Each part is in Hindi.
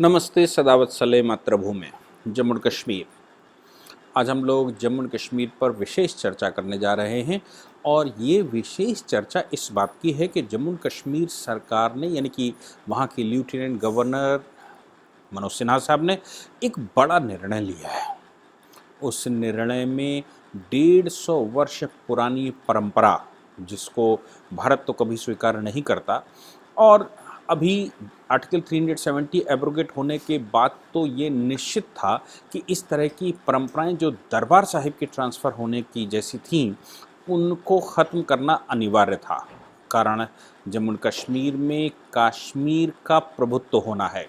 नमस्ते सदावत्सले मातृभूमि जम्मू कश्मीर। आज हम लोग जम्मू कश्मीर पर विशेष चर्चा करने जा रहे हैं और ये विशेष चर्चा इस बात की है कि जम्मू कश्मीर सरकार ने यानी कि वहाँ की लेफ्टिनेंट गवर्नर मनोज सिन्हा साहब ने एक बड़ा निर्णय लिया है। उस निर्णय में 150 वर्ष पुरानी परंपरा, जिसको भारत तो कभी स्वीकार नहीं करता, और अभी आर्टिकल 370 एब्रोगेट होने के बाद तो ये निश्चित था कि इस तरह की परंपराएं जो दरबार साहिब के ट्रांसफ़र होने की जैसी थीं, उनको ख़त्म करना अनिवार्य था। कारण जम्मू कश्मीर में कश्मीर का प्रभुत्व होना है।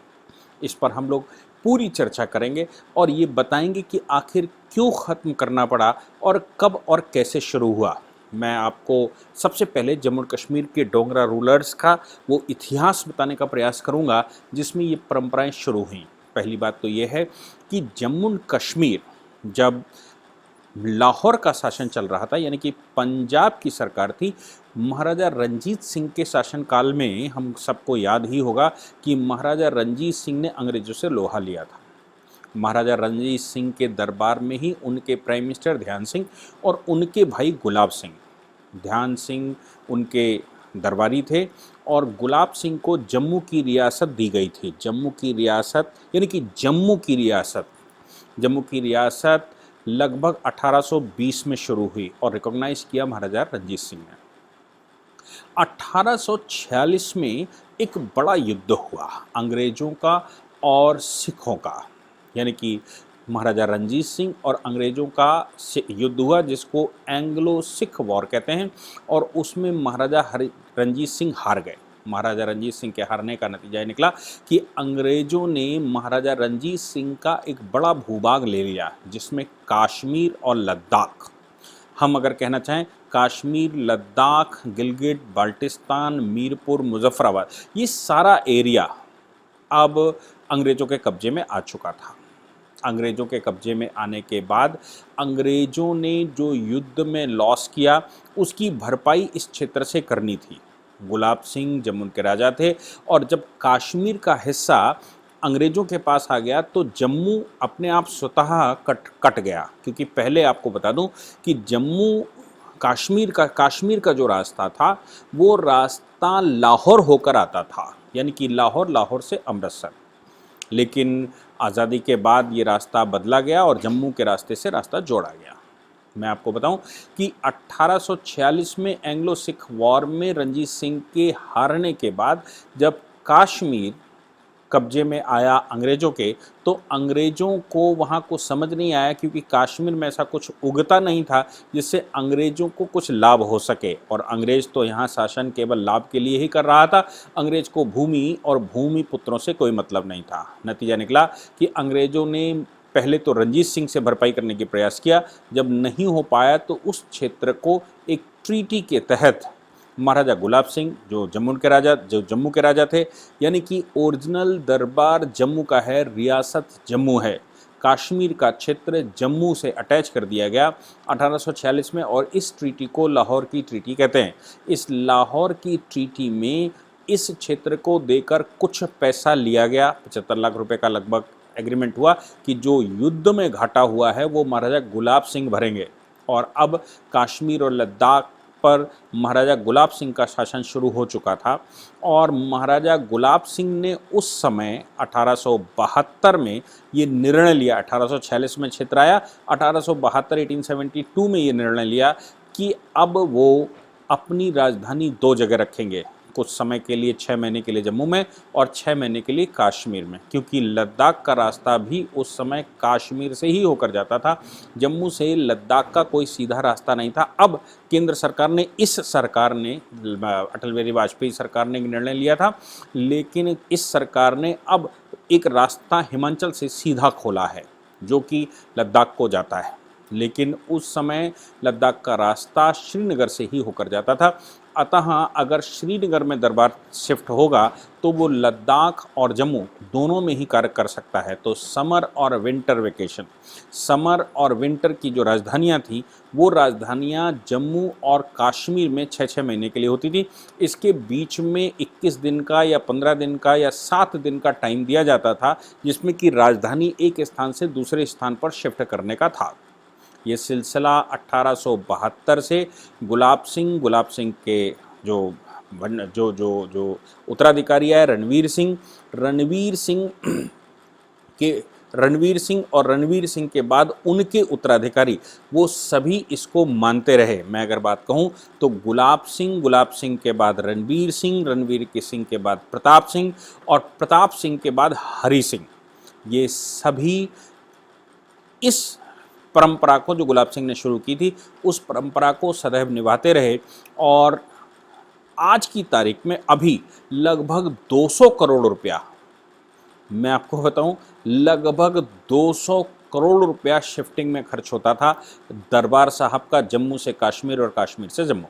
इस पर हम लोग पूरी चर्चा करेंगे और ये बताएंगे कि आखिर क्यों ख़त्म करना पड़ा और कब और कैसे शुरू हुआ। मैं आपको सबसे पहले जम्मू कश्मीर के डोगरा रूलर्स का वो इतिहास बताने का प्रयास करूंगा जिसमें ये परंपराएं शुरू हुईं। पहली बात तो ये है कि जम्मू कश्मीर जब लाहौर का शासन चल रहा था, यानी कि पंजाब की सरकार थी, महाराजा रंजीत सिंह के शासनकाल में हम सबको याद ही होगा कि महाराजा रंजीत सिंह ने अंग्रेज़ों से लोहा लिया था। महाराजा रंजीत सिंह के दरबार में ही उनके प्राइम मिनिस्टर ध्यान सिंह और उनके भाई गुलाब सिंह, ध्यान सिंह उनके दरबारी थे और गुलाब सिंह को जम्मू की रियासत दी गई थी। जम्मू की रियासत यानी कि जम्मू की रियासत लगभग 1820 में शुरू हुई और रिकॉग्नाइज किया महाराजा रंजीत सिंह ने। 1846 में एक बड़ा युद्ध हुआ अंग्रेज़ों का और सिखों का, यानी कि महाराजा रंजीत सिंह और अंग्रेज़ों का युद्ध हुआ जिसको एंग्लो सिख वॉर कहते हैं, और उसमें महाराजा रंजीत सिंह हार गए। महाराजा रंजीत सिंह के हारने का नतीजा ये निकला कि अंग्रेज़ों ने महाराजा रंजीत सिंह का एक बड़ा भूभाग ले लिया, जिसमें कश्मीर और लद्दाख, हम अगर कहना चाहें कश्मीर, लद्दाख, गिलगिट बाल्टिस्तान, मीरपुर, मुजफ्फराबाद, ये सारा एरिया अब अंग्रेज़ों के कब्जे में आ चुका था। अंग्रेज़ों के कब्जे में आने के बाद अंग्रेज़ों ने जो युद्ध में लॉस किया उसकी भरपाई इस क्षेत्र से करनी थी। गुलाब सिंह जम्मू के राजा थे और जब कश्मीर का हिस्सा अंग्रेज़ों के पास आ गया तो जम्मू अपने आप स्वतः कट गया, क्योंकि पहले आपको बता दूं कि जम्मू कश्मीर का जो रास्ता था वो रास्ता लाहौर होकर आता था, यानी कि लाहौर से अमृतसर। लेकिन आज़ादी के बाद ये रास्ता बदला गया और जम्मू के रास्ते से रास्ता जोड़ा गया। मैं आपको बताऊं कि 1846 में एंग्लो सिख वॉर में रंजीत सिंह के हारने के बाद जब कश्मीर कब्जे में आया अंग्रेज़ों के, तो अंग्रेज़ों को वहाँ को समझ नहीं आया, क्योंकि कश्मीर में ऐसा कुछ उगता नहीं था जिससे अंग्रेज़ों को कुछ लाभ हो सके, और अंग्रेज़ तो यहाँ शासन केवल लाभ के लिए ही कर रहा था। अंग्रेज़ को भूमि और भूमि पुत्रों से कोई मतलब नहीं था। नतीजा निकला कि अंग्रेज़ों ने पहले तो रंजीत सिंह से भरपाई करने की प्रयास किया, जब नहीं हो पाया तो उस क्षेत्र को एक ट्रीटी के तहत महाराजा गुलाब सिंह जो जम्मू के राजा थे, यानी कि ओरिजिनल दरबार जम्मू का है, रियासत जम्मू है, कश्मीर का क्षेत्र जम्मू से अटैच कर दिया गया 1846 में, और इस ट्रीटी को लाहौर की ट्रीटी कहते हैं। इस लाहौर की ट्रीटी में इस क्षेत्र को देकर कुछ पैसा लिया गया, 75 लाख रुपए का लगभग एग्रीमेंट हुआ कि जो युद्ध में घाटा हुआ है वो महाराजा गुलाब सिंह भरेंगे। और अब कश्मीर और लद्दाख पर महाराजा गुलाब सिंह का शासन शुरू हो चुका था, और महाराजा गुलाब सिंह ने उस समय 1872 में ये निर्णय लिया। 1846 में क्षेत्र आया, 1872 में ये निर्णय लिया कि अब वो अपनी राजधानी दो जगह रखेंगे, कुछ समय के लिए 6 महीने के लिए जम्मू में और 6 महीने के लिए कश्मीर में, क्योंकि लद्दाख का रास्ता भी उस समय कश्मीर से ही होकर जाता था। जम्मू से लद्दाख का कोई सीधा रास्ता नहीं था। अब केंद्र सरकार ने अटल बिहारी वाजपेयी सरकार ने निर्णय लिया था, लेकिन इस सरकार ने अब एक रास्ता हिमाचल से सीधा खोला है जो कि लद्दाख को जाता है, लेकिन उस समय लद्दाख का रास्ता श्रीनगर से ही होकर जाता था। अतः अगर श्रीनगर में दरबार शिफ्ट होगा तो वो लद्दाख और जम्मू दोनों में ही कार्य कर सकता है। तो समर और विंटर वेकेशन, समर और विंटर की जो राजधानियाँ थी वो राजधानियाँ जम्मू और कश्मीर में 6-6 महीने के लिए होती थी। इसके बीच में 21 दिन का या 15 दिन का या 7 दिन का टाइम दिया जाता था, जिसमें कि राजधानी एक स्थान से दूसरे स्थान पर शिफ्ट करने का था। ये सिलसिला 1872 से गुलाब सिंह के जो जो जो जो उत्तराधिकारी है रणवीर सिंह के रणवीर सिंह और रणवीर सिंह के बाद उनके उत्तराधिकारी वो सभी इसको मानते रहे। मैं अगर बात कहूँ तो गुलाब सिंह के बाद रणवीर सिंह के बाद प्रताप सिंह और प्रताप सिंह के बाद हरि सिंह, ये सभी इस परंपरा को जो गुलाब सिंह ने शुरू की थी उस परंपरा को सदैव निभाते रहे। और आज की तारीख में अभी लगभग 200 करोड़ रुपया, मैं आपको बताऊं, लगभग 200 करोड़ रुपया शिफ्टिंग में खर्च होता था दरबार साहब का जम्मू से कश्मीर और कश्मीर से जम्मू।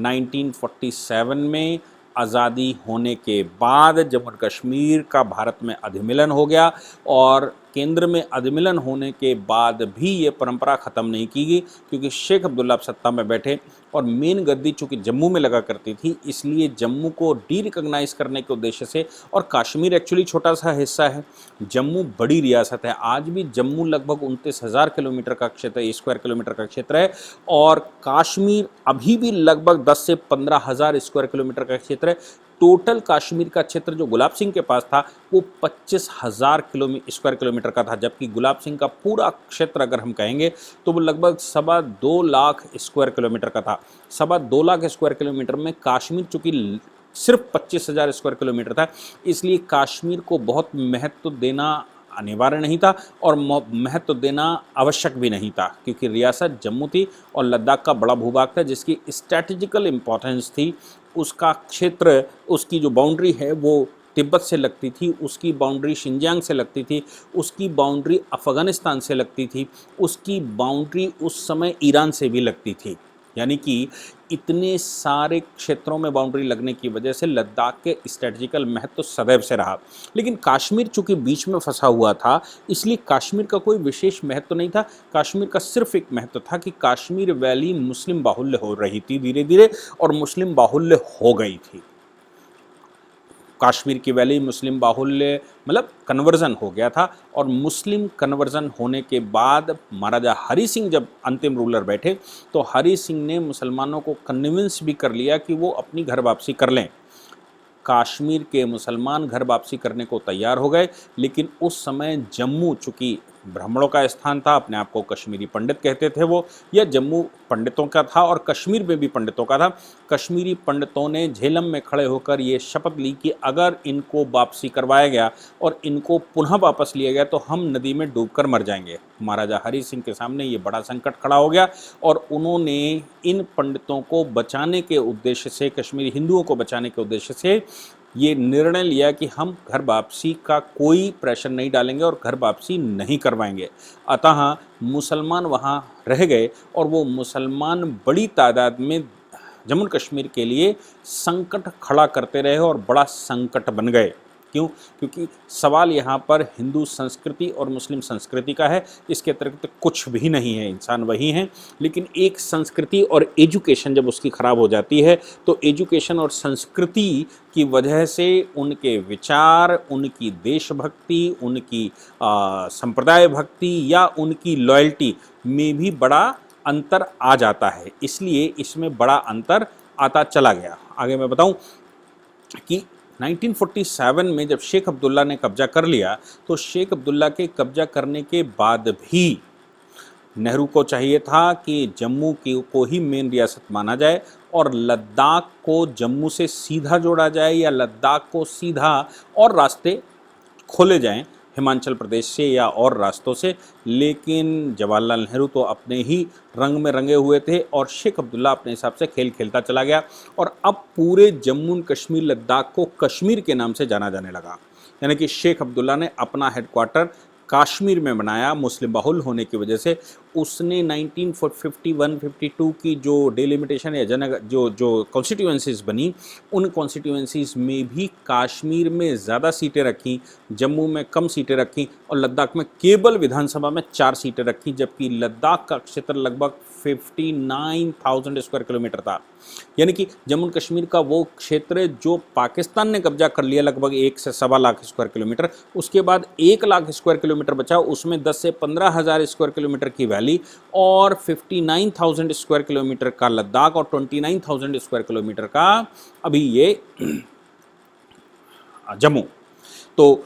1947 में आज़ादी होने के बाद जम्मू और कश्मीर का भारत में अधिमिलन हो गया और केंद्र में अधिमिलन होने के बाद भी ये परंपरा ख़त्म नहीं की गई, क्योंकि शेख अब्दुल्ला सत्ता में बैठे और मेन गद्दी चूँकि जम्मू में लगा करती थी, इसलिए जम्मू को डी रिकॉग्नाइज करने के उद्देश्य से, और कश्मीर एक्चुअली छोटा सा हिस्सा है, जम्मू बड़ी रियासत है। आज भी जम्मू लगभग 29,000 किलोमीटर का क्षेत्र, स्क्वायर किलोमीटर का क्षेत्र है और कश्मीर अभी भी लगभग 10 से 15,000 स्क्वायर किलोमीटर का क्षेत्र है। टोटल कश्मीर का क्षेत्र जो गुलाब सिंह के पास था वो 25,000 स्क्वायर किलोमीटर का था, जबकि गुलाब सिंह का पूरा क्षेत्र अगर हम कहेंगे तो वो लगभग 2.25 लाख स्क्वायर किलोमीटर का था। 2.25 लाख स्क्वायर किलोमीटर में कश्मीर चूँकि सिर्फ 25,000 स्क्वायर किलोमीटर था, इसलिए कश्मीर को बहुत महत्व देना अनिवार्य नहीं था और महत्व देना आवश्यक भी नहीं था, क्योंकि रियासत जम्मू थी और लद्दाख का बड़ा भूभाग था जिसकी स्ट्रैटेजिकल इम्पोर्टेंस थी। उसका क्षेत्र, उसकी जो बाउंड्री है वो तिब्बत से लगती थी, उसकी बाउंड्री शिनजियांग से लगती थी, उसकी बाउंड्री अफ़गानिस्तान से लगती थी, उसकी बाउंड्री उस समय ईरान से भी लगती थी। यानी कि इतने सारे क्षेत्रों में बाउंड्री लगने की वजह से लद्दाख के स्ट्रेटजिकल महत्व सदैव से रहा। लेकिन कश्मीर चूँकि बीच में फंसा हुआ था, इसलिए कश्मीर का कोई विशेष महत्व नहीं था। कश्मीर का सिर्फ एक महत्व था कि कश्मीर वैली मुस्लिम बाहुल्य हो रही थी धीरे धीरे, और मुस्लिम बाहुल्य हो गई थी। कश्मीर की वैली मुस्लिम बाहुल्य मतलब कन्वर्जन हो गया था, और मुस्लिम कन्वर्जन होने के बाद महाराजा हरि सिंह जब अंतिम रूलर बैठे तो हरि सिंह ने मुसलमानों को कन्विंस भी कर लिया कि वो अपनी घर वापसी कर लें। कश्मीर के मुसलमान घर वापसी करने को तैयार हो गए, लेकिन उस समय जम्मू चूँकि ब्राह्मणों का स्थान था, अपने आप को कश्मीरी पंडित कहते थे वो, या जम्मू पंडितों का था और कश्मीर में भी पंडितों का था। कश्मीरी पंडितों ने झेलम में खड़े होकर ये शपथ ली कि अगर इनको वापसी करवाया गया और इनको पुनः वापस लिया गया तो हम नदी में डूबकर मर जाएंगे। महाराजा हरि सिंह के सामने ये बड़ा संकट खड़ा हो गया और उन्होंने इन पंडितों को बचाने के उद्देश्य से, कश्मीरी हिंदुओं को बचाने के उद्देश्य से ये निर्णय लिया कि हम घर वापसी का कोई प्रेशर नहीं डालेंगे और घर वापसी नहीं करवाएंगे। अतः मुसलमान वहाँ रह गए और वो मुसलमान बड़ी तादाद में जम्मू कश्मीर के लिए संकट खड़ा करते रहे और बड़ा संकट बन गए। क्यों? क्योंकि सवाल यहाँ पर हिंदू संस्कृति और मुस्लिम संस्कृति का है, इसके अतिरिक्त कुछ भी नहीं है। इंसान वही हैं, लेकिन एक संस्कृति और एजुकेशन जब उसकी ख़राब हो जाती है तो एजुकेशन और संस्कृति की वजह से उनके विचार, उनकी देशभक्ति, उनकी संप्रदाय भक्ति या उनकी लॉयल्टी में भी बड़ा अंतर आ जाता है। इसलिए इसमें बड़ा अंतर आता चला गया। आगे मैं बताऊं कि 1947 में जब शेख अब्दुल्ला ने कब्जा कर लिया तो शेख अब्दुल्ला के कब्जा करने के बाद भी नेहरू को चाहिए था कि जम्मू को ही मेन रियासत माना जाए और लद्दाख को जम्मू से सीधा जोड़ा जाए या लद्दाख को सीधा और रास्ते खोले जाएं हिमाचल प्रदेश से या और रास्तों से। लेकिन जवाहरलाल नेहरू तो अपने ही रंग में रंगे हुए थे और शेख अब्दुल्ला अपने हिसाब से खेल खेलता चला गया और अब पूरे जम्मू कश्मीर लद्दाख को कश्मीर के नाम से जाना जाने लगा। यानी कि शेख अब्दुल्ला ने अपना हेडक्वार्टर कश्मीर में बनाया मुस्लिम बाहुल होने की वजह से, उसने 1951-52 की जो डिलिमिटेशन या जन जो कॉन्स्टिट्यूएंसीज बनी, उन कॉन्स्टिट्यूएंसीज में भी कश्मीर में ज़्यादा सीटें रखी, जम्मू में कम सीटें रखी और लद्दाख में केवल विधानसभा में 4 सीटें रखी, जबकि लद्दाख का क्षेत्र लगभग 59,000 स्क्वायर किलोमीटर था। यानी कि जम्मू कश्मीर का वो क्षेत्र जो पाकिस्तान ने कब्जा कर लिया लगभग 1 से सवा लाख स्क्वायर किलोमीटर, उसके बाद 1 लाख स्क्वायर किलोमीटर बचा, उसमें 10 से 15,000 स्क्वायर किलोमीटर की वैली और 59,000 स्क्वायर किलोमीटर का लद्दाख और 29,000 स्क्वायर किलोमीटर का अभी ये जम्मू। तो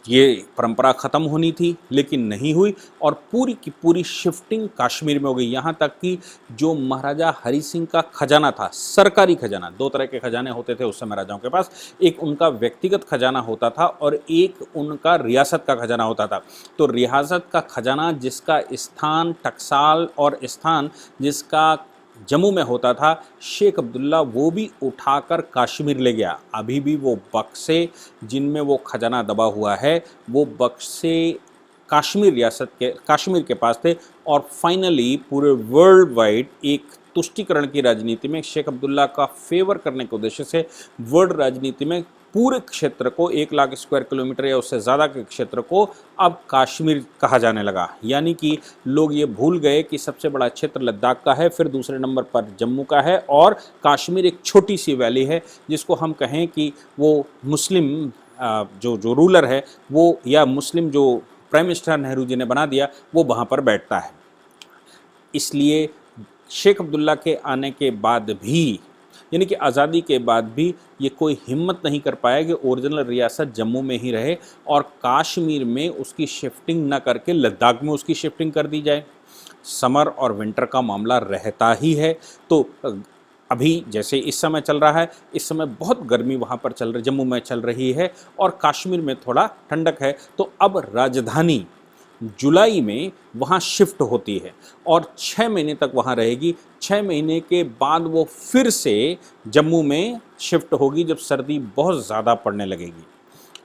ये परंपरा ख़त्म होनी थी लेकिन नहीं हुई और पूरी की पूरी शिफ्टिंग कश्मीर में हो गई। यहाँ तक कि जो महाराजा हरि सिंह का खजाना था, सरकारी खजाना, 2 तरह के खजाने होते थे उस समय राजाओं के पास, एक उनका व्यक्तिगत खजाना होता था और एक उनका रियासत का खजाना होता था। तो रियासत का खजाना जिसका स्थान टकसाल और स्थान जिसका जम्मू में होता था, शेख अब्दुल्ला वो भी उठाकर कश्मीर ले गया। अभी भी वो बक्से जिनमें वो खजाना दबा हुआ है, वो बक्से कश्मीर के पास थे और फाइनली पूरे वर्ल्ड वाइड एक तुष्टीकरण की राजनीति में शेख अब्दुल्ला का फेवर करने के उद्देश्य से वर्ल्ड राजनीति में पूरे क्षेत्र को 1 लाख स्क्वायर किलोमीटर या उससे ज़्यादा के क्षेत्र को अब कश्मीर कहा जाने लगा। यानी कि लोग ये भूल गए कि सबसे बड़ा क्षेत्र लद्दाख का है, फिर दूसरे नंबर पर जम्मू का है और कश्मीर एक छोटी सी वैली है जिसको हम कहें कि वो मुस्लिम जो रूलर है वो या मुस्लिम जो प्राइम मिनिस्टर नेहरू जी ने बना दिया वो वहाँ पर बैठता है। इसलिए शेख अब्दुल्ला के आने के बाद भी, यानी कि आज़ादी के बाद भी, ये कोई हिम्मत नहीं कर पाया कि ओरिजिनल रियासत जम्मू में ही रहे और कश्मीर में उसकी शिफ्टिंग न करके लद्दाख में उसकी शिफ्टिंग कर दी जाए। समर और विंटर का मामला रहता ही है। तो अभी जैसे इस समय चल रहा है, इस समय बहुत गर्मी वहाँ पर जम्मू में चल रही है और कश्मीर में थोड़ा ठंडक है। तो अब राजधानी जुलाई में वहाँ शिफ्ट होती है और 6 महीने तक वहाँ रहेगी। 6 महीने के बाद वो फिर से जम्मू में शिफ्ट होगी जब सर्दी बहुत ज़्यादा पड़ने लगेगी।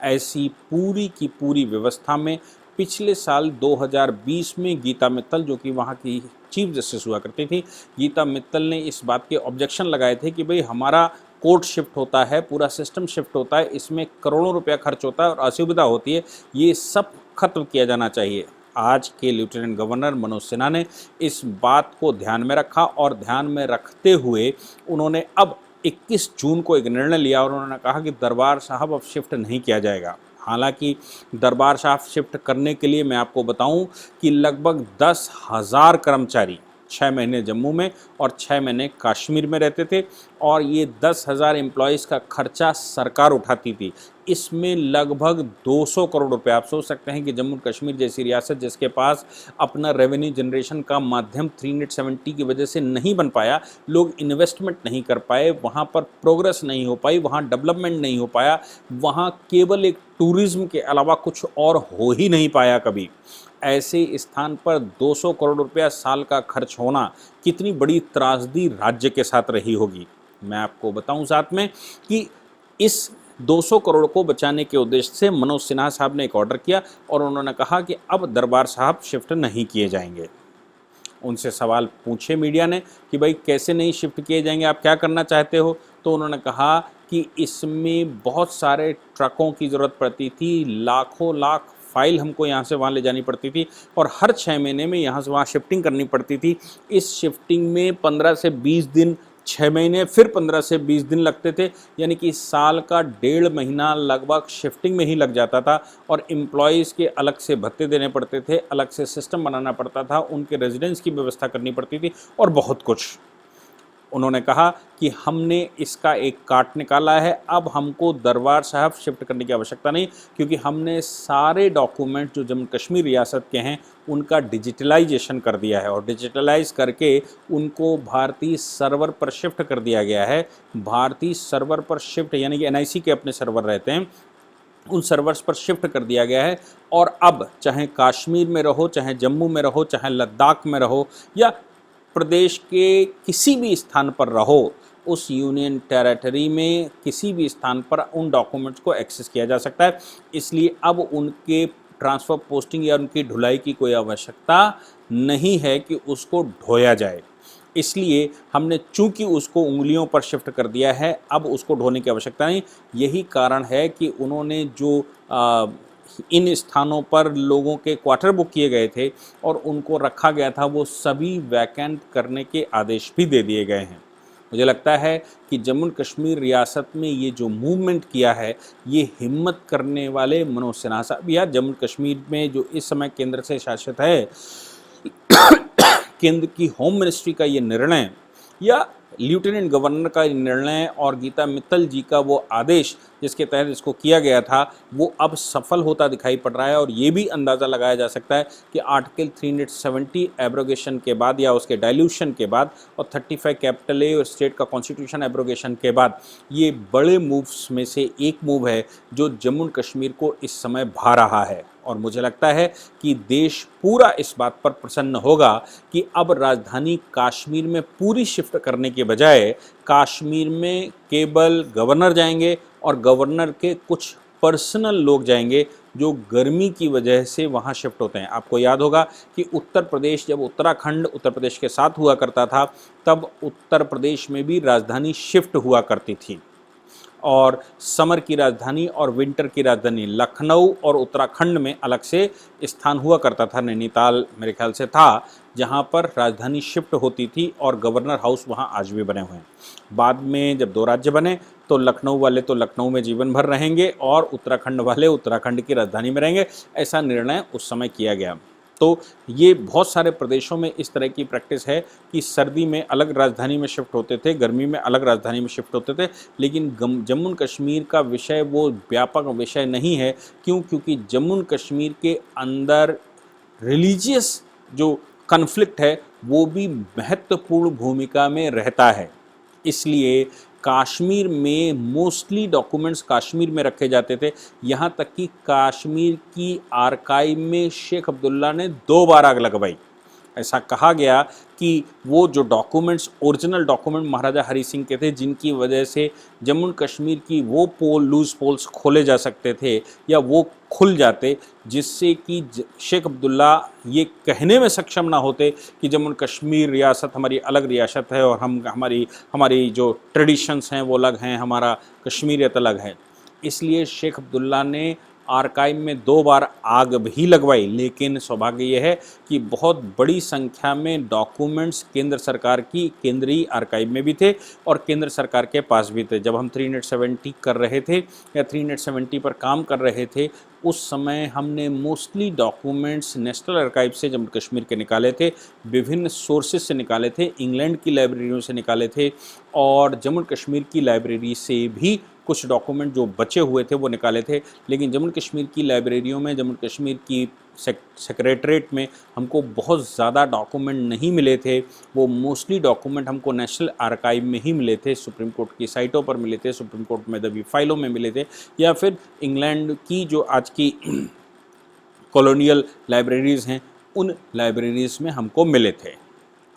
ऐसी पूरी की पूरी व्यवस्था में पिछले साल 2020 में गीता मित्तल, जो कि वहाँ की चीफ जस्टिस हुआ करती थी, गीता मित्तल ने इस बात के ऑब्जेक्शन लगाए थे कि भाई हमारा कोर्ट शिफ्ट होता है, पूरा सिस्टम शिफ्ट होता है, इसमें करोड़ों रुपया खर्च होता है और असुविधा होती है, ये सब खत्म किया जाना चाहिए। आज के लेफ्टिनेंट गवर्नर मनोज सिन्हा ने इस बात को ध्यान में रखा और ध्यान में रखते हुए उन्होंने अब 21 जून को एक निर्णय लिया और उन्होंने कहा कि दरबार साहब अब शिफ्ट नहीं किया जाएगा। हालांकि दरबार साहब शिफ्ट करने के लिए मैं आपको बताऊं कि लगभग 10,000 कर्मचारी 6 महीने जम्मू में और 6 महीने कश्मीर में रहते थे और ये 10,000 एम्प्लॉयज़ का खर्चा सरकार उठाती थी। इसमें लगभग 200 करोड़ रुपए, आप सोच सकते हैं कि जम्मू कश्मीर जैसी रियासत जिसके पास अपना रेवेन्यू जनरेशन का माध्यम 370 की वजह से नहीं बन पाया, लोग इन्वेस्टमेंट नहीं कर पाए, वहाँ पर प्रोग्रेस नहीं हो पाई, वहाँ डेवलपमेंट नहीं हो पाया, वहाँ केवल एक टूरिज़्म के अलावा कुछ और हो ही नहीं पाया कभी। ऐसे स्थान पर 200 करोड़ रुपया साल का खर्च होना कितनी बड़ी त्रासदी राज्य के साथ रही होगी। मैं आपको बताऊं साथ में कि इस 200 करोड़ को बचाने के उद्देश्य से मनोज सिन्हा साहब ने एक ऑर्डर किया और उन्होंने कहा कि अब दरबार साहब शिफ्ट नहीं किए जाएंगे। उनसे सवाल पूछे मीडिया ने कि भाई कैसे नहीं शिफ्ट किए जाएंगे, आप क्या करना चाहते हो? तो उन्होंने कहा कि इसमें बहुत सारे ट्रकों की ज़रूरत पड़ती थी, लाखों लाख फाइल हमको यहाँ से वहाँ ले जानी पड़ती थी और हर 6 महीने में यहाँ से वहाँ शिफ्टिंग करनी पड़ती थी। इस शिफ्टिंग में 15 से 20 दिन, 6 महीने, फिर 15 से 20 दिन लगते थे, यानी कि साल का 1.5 महीना लगभग शिफ्टिंग में ही लग जाता था और एम्प्लॉयज़ के अलग से भत्ते देने पड़ते थे, अलग से सिस्टम बनाना पड़ता था, उनके रेजिडेंस की व्यवस्था करनी पड़ती थी और बहुत कुछ। उन्होंने कहा कि हमने इसका एक काट निकाला है, अब हमको दरबार साहब शिफ्ट करने की आवश्यकता नहीं, क्योंकि हमने सारे डॉक्यूमेंट जो जम्मू कश्मीर रियासत के हैं उनका डिजिटलाइजेशन कर दिया है और डिजिटलाइज करके उनको भारतीय सर्वर पर शिफ्ट कर दिया गया है। भारतीय सर्वर पर शिफ्ट यानी कि NIC के अपने सर्वर रहते हैं, उन सर्वर्स पर शिफ्ट कर दिया गया है और अब चाहे कश्मीर में रहो, चाहे जम्मू में रहो, चाहे लद्दाख में रहो या प्रदेश के किसी भी स्थान पर रहो, उस यूनियन टेरिटरी में किसी भी स्थान पर उन डॉक्यूमेंट्स को एक्सेस किया जा सकता है। इसलिए अब उनके ट्रांसफ़र पोस्टिंग या उनकी ढुलाई की कोई आवश्यकता नहीं है कि उसको ढोया जाए। इसलिए हमने चूंकि उसको उंगलियों पर शिफ्ट कर दिया है, अब उसको ढोने की आवश्यकता नहीं। यही कारण है कि उन्होंने जो इन स्थानों पर लोगों के क्वार्टर बुक किए गए थे और उनको रखा गया था, वो सभी वैकेंट करने के आदेश भी दे दिए गए हैं। मुझे लगता है कि जम्मू कश्मीर रियासत में ये जो मूवमेंट किया है, ये हिम्मत करने वाले मनोज सिन्हा साहब या जम्मू कश्मीर में जो इस समय केंद्र से शासित है, केंद्र की होम मिनिस्ट्री का ये निर्णय या लेफ्टिनेंट गवर्नर का निर्णय और गीता मित्तल जी का वो आदेश जिसके तहत इसको किया गया था, वो अब सफल होता दिखाई पड़ रहा है। और ये भी अंदाज़ा लगाया जा सकता है कि आर्टिकल 370 एब्रोगेशन के बाद या उसके डाइल्यूशन के बाद और 35 कैपिटल ए और स्टेट का कॉन्स्टिट्यूशन एब्रोगेशन के बाद ये बड़े मूव्स में से एक मूव है जो जम्मू कश्मीर को इस समय भा रहा है। और मुझे लगता है कि देश पूरा इस बात पर प्रसन्न होगा कि अब राजधानी कश्मीर में पूरी शिफ्ट करने के बजाय कश्मीर में केवल गवर्नर जाएंगे और गवर्नर के कुछ पर्सनल लोग जाएंगे जो गर्मी की वजह से वहाँ शिफ्ट होते हैं। आपको याद होगा कि उत्तर प्रदेश, जब उत्तराखंड उत्तर प्रदेश के साथ हुआ करता था, तब उत्तर प्रदेश में भी राजधानी शिफ्ट हुआ करती थी और समर की राजधानी और विंटर की राजधानी लखनऊ और उत्तराखंड में अलग से स्थान हुआ करता था। नैनीताल मेरे ख्याल से था जहां पर राजधानी शिफ्ट होती थी और गवर्नर हाउस वहां आज भी बने हुए हैं। बाद में जब दो राज्य बने तो लखनऊ वाले तो लखनऊ में जीवन भर रहेंगे और उत्तराखंड वाले उत्तराखंड की राजधानी में रहेंगे, ऐसा निर्णय उस समय किया गया। तो ये बहुत सारे प्रदेशों में इस तरह की प्रैक्टिस है कि सर्दी में अलग राजधानी में शिफ्ट होते थे, गर्मी में अलग राजधानी में शिफ्ट होते थे। लेकिन जम्मू कश्मीर का विषय वो व्यापक विषय नहीं है। क्यों? क्योंकि जम्मू कश्मीर के अंदर रिलीजियस जो कन्फ्लिक्ट है वो भी महत्वपूर्ण भूमिका में रहता है। इसलिए कश्मीर में मोस्टली डॉक्यूमेंट्स कश्मीर में रखे जाते थे। यहाँ तक कि कश्मीर की आर्काइव में शेख अब्दुल्ला ने 2 बार आग लगवाई। ऐसा कहा गया कि वो जो डॉक्यूमेंट्स, ओरिजिनल डॉक्यूमेंट महाराजा हरि सिंह के थे, जिनकी वजह से जम्मू कश्मीर की वो लूज पोल्स खोले जा सकते थे या वो खुल जाते, जिससे कि शेख अब्दुल्ला ये कहने में सक्षम ना होते कि जम्मू कश्मीर रियासत हमारी अलग रियासत है और हमारी जो ट्रेडिशंस हैं वो अलग हैं, हमारा कश्मीरियत अलग है। इसलिए शेख अब्दुल्ला ने आर्काइव में 2 बार आग भी लगवाई। लेकिन सौभाग्य यह है कि बहुत बड़ी संख्या में डॉक्यूमेंट्स केंद्र सरकार की केंद्रीय आर्काइव में भी थे और केंद्र सरकार के पास भी थे। जब हम 370 कर रहे थे या 370 पर काम कर रहे थे, उस समय हमने मोस्टली डॉक्यूमेंट्स नेशनल आर्काइव से जम्मू कश्मीर के निकाले थे, विभिन्न सोर्सेज से निकाले थे, इंग्लैंड की लाइब्रेरियों से निकाले थे और जम्मू कश्मीर की लाइब्रेरी से भी कुछ डॉक्यूमेंट जो बचे हुए थे वो निकाले थे। लेकिन जम्मू कश्मीर की लाइब्रेरियों में, जम्मू कश्मीर की सेक्रेटरेट में हमको बहुत ज़्यादा डॉक्यूमेंट नहीं मिले थे। वो मोस्टली डॉक्यूमेंट हमको नेशनल आर्काइव में ही मिले थे, सुप्रीम कोर्ट की साइटों पर मिले थे, सुप्रीम कोर्ट में दबी फाइलों में मिले थे, या फिर इंग्लैंड की जो आज की कॉलोनियल लाइब्रेरीज़ हैं उन लाइब्रेरीज़ में हमको मिले थे।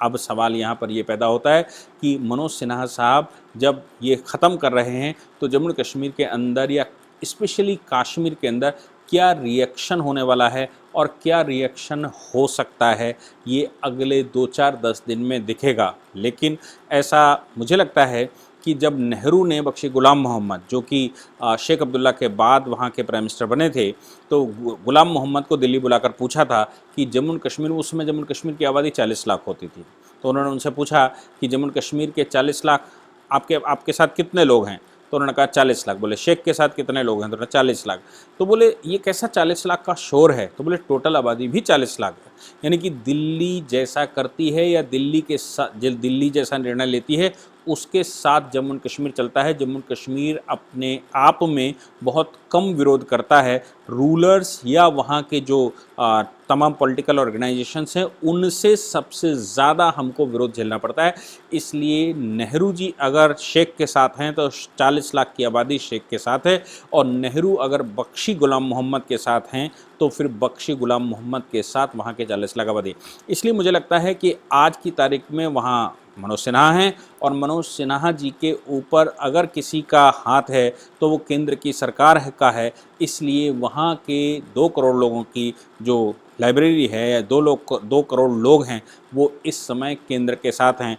अब सवाल यहाँ पर ये पैदा होता है कि मनोज सिन्हा साहब जब ये ख़त्म कर रहे हैं तो जम्मू कश्मीर के अंदर या स्पेशली कश्मीर के अंदर क्या रिएक्शन होने वाला है और क्या रिएक्शन हो सकता है, ये अगले 2-4-10 दिन में दिखेगा। लेकिन ऐसा मुझे लगता है कि जब नेहरू ने बख्शी गुलाम मोहम्मद, जो कि शेख अब्दुल्ला के बाद वहाँ के प्राइम मिनिस्टर बने थे, तो गुलाम मोहम्मद को दिल्ली बुलाकर पूछा था कि जम्मू कश्मीर, उस समय जम्मू कश्मीर की आबादी 40 लाख होती थी, तो उन्होंने उनसे पूछा कि जम्मू कश्मीर के 40 लाख आपके साथ कितने लोग हैं? तो उन्होंने कहा 40 लाख। बोले शेख के साथ कितने लोग हैं? तो उन्होंने 40 लाख। तो बोले ये कैसा 40 लाख का शोर है? तो बोले टोटल आबादी भी 40 लाख है। यानी कि दिल्ली जैसा करती है या दिल्ली जैसा निर्णय लेती है उसके साथ जम्मू कश्मीर चलता है। जम्मू कश्मीर अपने आप में बहुत कम विरोध करता है। रूलर्स या वहाँ के जो तमाम पॉलिटिकल ऑर्गेनाइजेशंस हैं उनसे सबसे ज़्यादा हमको विरोध झेलना पड़ता है। इसलिए नेहरू जी अगर शेख के साथ हैं तो 40 लाख की आबादी शेख के साथ है, और नेहरू अगर बख्शी गुलाम मोहम्मद के साथ हैं तो फिर बख्शी गुलाम मोहम्मद के साथ वहाँ के 40 लाख आबादी। इसलिए मुझे लगता है कि आज की तारीख में वहाँ मनोज सिन्हा हैं और मनोज सिन्हा जी के ऊपर अगर किसी का हाथ है तो वो केंद्र की सरकार का है। इसलिए वहाँ के 2 करोड़ लोगों की जो लाइब्रेरी है, या 2 करोड़ लोग हैं, वो इस समय केंद्र के साथ हैं।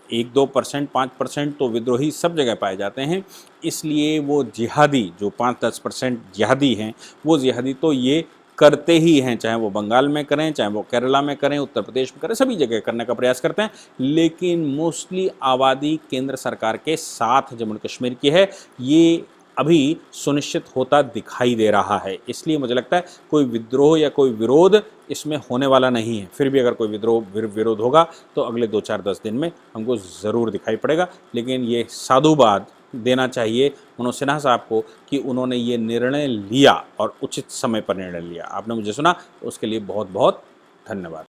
1-2%, 5% तो विद्रोही सब जगह पाए जाते हैं। इसलिए वो जिहादी जो 5-10% जिहादी हैं, वो जिहादी तो ये करते ही हैं, चाहे वो बंगाल में करें, चाहे वो केरला में करें, उत्तर प्रदेश में करें, सभी जगह करने का प्रयास करते हैं। लेकिन मोस्टली आबादी केंद्र सरकार के साथ जम्मू कश्मीर की है, ये अभी सुनिश्चित होता दिखाई दे रहा है। इसलिए मुझे लगता है कोई विद्रोह या कोई विरोध इसमें होने वाला नहीं है। फिर भी अगर कोई विरोध होगा तो अगले 2-4-10 दिन में हमको ज़रूर दिखाई पड़ेगा। लेकिन ये साधुवाद देना चाहिए मनोज सिन्हा साहब को कि उन्होंने ये निर्णय लिया और उचित समय पर निर्णय लिया। आपने मुझे सुना, उसके लिए बहुत बहुत धन्यवाद।